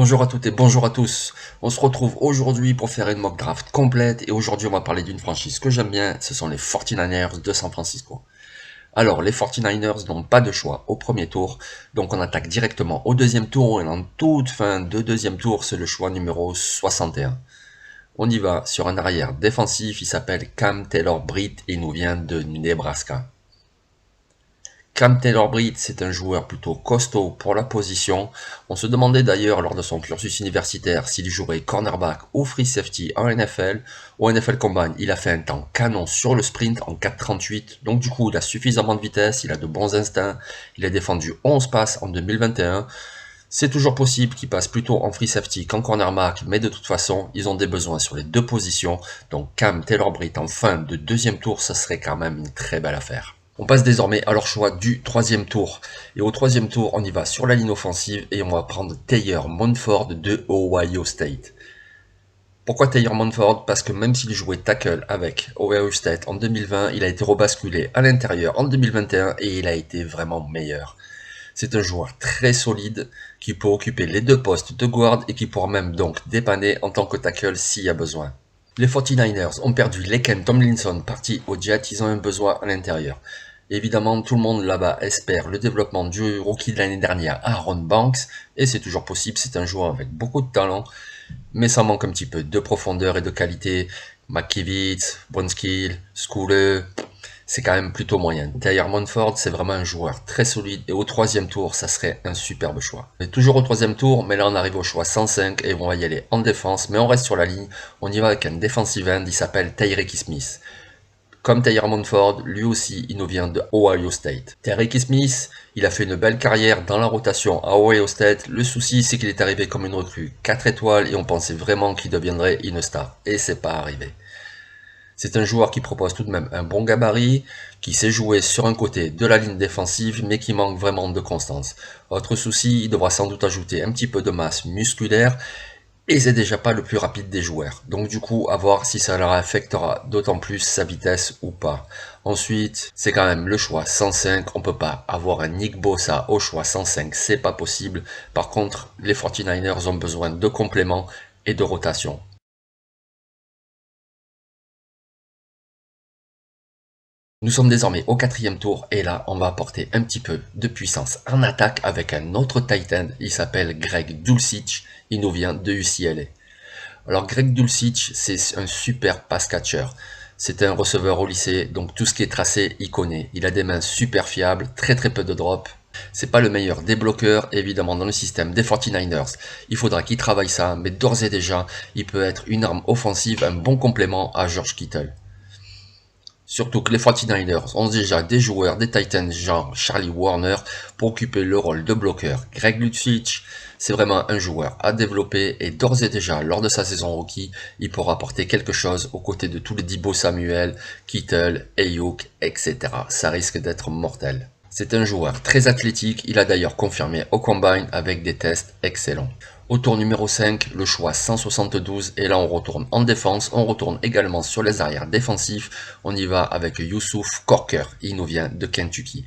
Bonjour à toutes et bonjour à tous. On se retrouve aujourd'hui pour faire une mock draft complète et aujourd'hui on va parler d'une franchise que j'aime bien, ce sont les 49ers de San Francisco. Alors les 49ers n'ont pas de choix au premier tour, donc on attaque directement au deuxième tour et en toute fin de deuxième tour c'est le choix numéro 61. On y va sur un arrière défensif, il s'appelle Cam Taylor-Britt et il nous vient de Nebraska. Cam Taylor-Britt, c'est un joueur plutôt costaud pour la position. On se demandait d'ailleurs lors de son cursus universitaire s'il jouerait cornerback ou free safety en NFL. Au NFL Combine, il a fait un temps canon sur le sprint en 4,38. Donc du coup, il a suffisamment de vitesse, il a de bons instincts. Il a défendu 11 passes en 2021. C'est toujours possible qu'il passe plutôt en free safety qu'en cornerback, mais de toute façon, ils ont des besoins sur les deux positions. Donc Cam Taylor-Britt en fin de deuxième tour, ça serait quand même une très belle affaire. On passe désormais à leur choix du troisième tour. Et au troisième tour, on y va sur la ligne offensive et on va prendre Taylor Montford de Ohio State. Pourquoi Taylor Montford? Parce que même s'il jouait tackle avec Ohio State en 2020, il a été rebasculé à l'intérieur en 2021 et il a été vraiment meilleur. C'est un joueur très solide qui peut occuper les deux postes de guard et qui pourra même donc dépanner en tant que tackle s'il y a besoin. Les 49ers ont perdu Laken Tomlinson parti aux Jets, ils ont un besoin à l'intérieur. Évidemment, tout le monde là-bas espère le développement du rookie de l'année dernière, Aaron Banks, et c'est toujours possible, c'est un joueur avec beaucoup de talent, mais ça manque un petit peu de profondeur et de qualité. McKivitz, Bronskill, Schooler, c'est quand même plutôt moyen. Derrière Montford, c'est vraiment un joueur très solide, et au troisième tour, ça serait un superbe choix. On est toujours au troisième tour, mais là on arrive au choix 105, et on va y aller en défense, mais on reste sur la ligne, on y va avec un defensive end, il s'appelle Tyreek Smith. Comme Taylor Montford, lui aussi, il nous vient de Ohio State. Tyreek Smith, il a fait une belle carrière dans la rotation à Ohio State. Le souci, c'est qu'il est arrivé comme une recrue 4 étoiles et on pensait vraiment qu'il deviendrait une star. Et c'est pas arrivé. C'est un joueur qui propose tout de même un bon gabarit, qui sait jouer sur un côté de la ligne défensive, mais qui manque vraiment de constance. Autre souci, il devra sans doute ajouter un petit peu de masse musculaire et c'est déjà pas le plus rapide des joueurs. Donc du coup, à voir si ça leur affectera d'autant plus sa vitesse ou pas. Ensuite, c'est quand même le choix 105. On peut pas avoir un Nick Bosa au choix 105, c'est pas possible. Par contre, les 49ers ont besoin de compléments et de rotation. Nous sommes désormais au quatrième tour et là on va apporter un petit peu de puissance en attaque avec un autre Titan, il s'appelle Greg Dulcich, il nous vient de UCLA. Alors Greg Dulcich, c'est un super pass catcher. C'est un receveur au lycée, donc tout ce qui est tracé, il connaît. Il a des mains super fiables, très peu de drop. C'est pas le meilleur des bloqueurs, évidemment, dans le système des 49ers. Il faudra qu'il travaille ça, mais d'ores et déjà, il peut être une arme offensive, un bon complément à George Kittle. Surtout que les 49ers ont déjà des joueurs des Titans genre Charlie Warner pour occuper le rôle de bloqueur. Greg Dulcich, c'est vraiment un joueur à développer et d'ores et déjà lors de sa saison rookie, il pourra apporter quelque chose aux côtés de tous les Deebo Samuel, Kittle, Ayuk, etc. Ça risque d'être mortel. C'est un joueur très athlétique, il a d'ailleurs confirmé au Combine avec des tests excellents. Au tour numéro 5, le choix 172, et là on retourne en défense, on retourne également sur les arrières défensifs, on y va avec Yusuf Corker, il nous vient de Kentucky.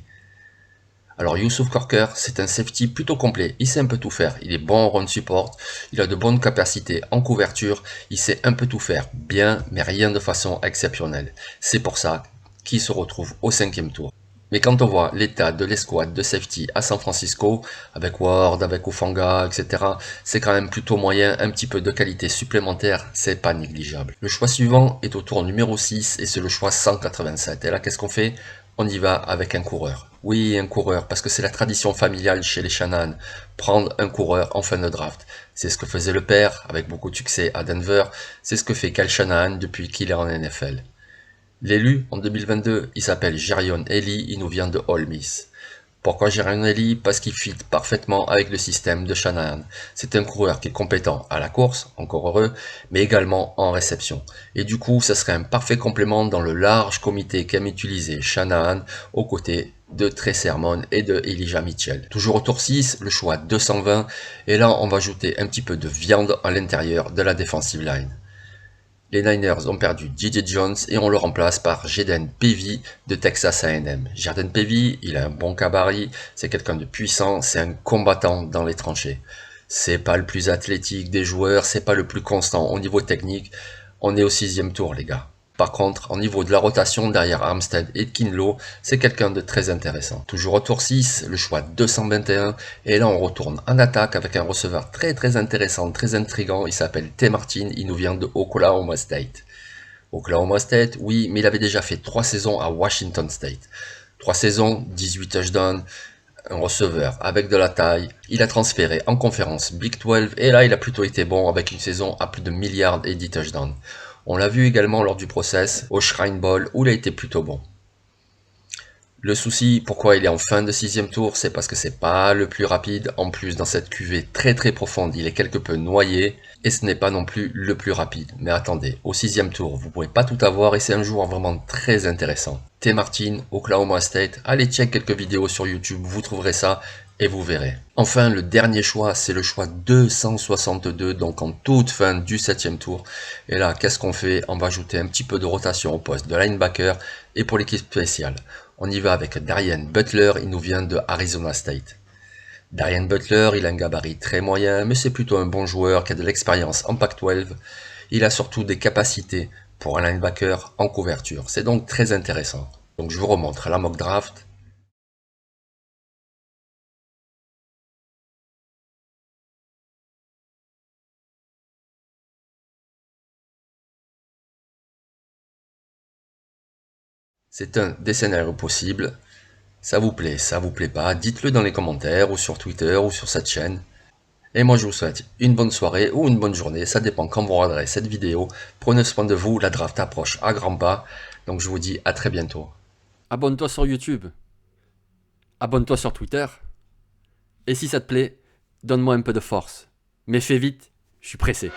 Alors Yusuf Corker, c'est un safety plutôt complet, il sait un peu tout faire, il est bon en run support, il a de bonnes capacités en couverture, il sait un peu tout faire, bien, mais rien de façon exceptionnelle. C'est pour ça qu'il se retrouve au cinquième tour. Mais quand on voit l'état de l'escouade de safety à San Francisco, avec Ward, avec Ufanga, etc., c'est quand même plutôt moyen, un petit peu de qualité supplémentaire, c'est pas négligeable. Le choix suivant est au tour numéro 6 et c'est le choix 187. Et là, qu'est-ce qu'on fait? On y va avec un coureur. Oui, un coureur, parce que c'est la tradition familiale chez les Shanahan, prendre un coureur en fin de draft. C'est ce que faisait le père, avec beaucoup de succès à Denver, c'est ce que fait Kyle Shanahan depuis qu'il est en NFL. L'élu, en 2022, il s'appelle Jerion Ellie, il nous vient de Ole Miss. Pourquoi Jerion Ellie? Parce qu'il fit parfaitement avec le système de Shanahan. C'est un coureur qui est compétent à la course, encore heureux, mais également en réception. Et du coup, ça serait un parfait complément dans le large comité qu'aime utiliser Shanahan aux côtés de Trey Sermon et de Elijah Mitchell. Toujours au tour 6, le choix 220, et là on va ajouter un petit peu de viande à l'intérieur de la defensive line. Les Niners ont perdu J.J. Jones et on le remplace par Jaden Peavy de Texas A&M. Jaden Peavy, il a un bon gabarit, c'est quelqu'un de puissant, c'est un combattant dans les tranchées. C'est pas le plus athlétique des joueurs, c'est pas le plus constant au niveau technique. On est au 6e tour, les gars. Par contre, au niveau de la rotation derrière Armstead et Kinlo, c'est quelqu'un de très intéressant. Toujours au tour 6, le choix 221, et là on retourne en attaque avec un receveur très intéressant, très intrigant, il s'appelle T. Martin, il nous vient de Oklahoma State. Oklahoma State, oui, mais il avait déjà fait 3 saisons à Washington State. 3 saisons, 18 touchdowns, un receveur avec de la taille. Il a transféré en conférence Big 12 et là il a plutôt été bon avec une saison à plus de milliards et 10 touchdowns. On l'a vu également lors du process au Shrine Bowl où il a été plutôt bon. Le souci, pourquoi il est en fin de 6e tour, c'est parce que c'est pas le plus rapide. En plus, dans cette cuvée très profonde, il est quelque peu noyé. Et ce n'est pas non plus le plus rapide. Mais attendez, au 6e tour, vous pouvez pas tout avoir et c'est un joueur vraiment très intéressant. T. Martin, Oklahoma State, allez check quelques vidéos sur YouTube, vous trouverez ça et vous verrez. Enfin, le dernier choix, c'est le choix 262, donc en toute fin du 7e tour. Et là, qu'est-ce qu'on fait? On va ajouter un petit peu de rotation au poste de linebacker et pour l'équipe spéciale. On y va avec Darian Butler, il nous vient de Arizona State. Darian Butler, il a un gabarit très moyen, mais c'est plutôt un bon joueur qui a de l'expérience en Pac-12. Il a surtout des capacités pour un linebacker en couverture. C'est donc très intéressant. Donc je vous remontre la mock draft. C'est un des scénarios possibles. Ça vous plaît pas, dites-le dans les commentaires ou sur Twitter ou sur cette chaîne. Et moi je vous souhaite une bonne soirée ou une bonne journée, ça dépend quand vous regarderez cette vidéo. Prenez soin de vous, la draft approche à grands pas. Donc je vous dis à très bientôt. Abonne-toi sur YouTube. Abonne-toi sur Twitter. Et si ça te plaît, donne-moi un peu de force. Mais fais vite, je suis pressé.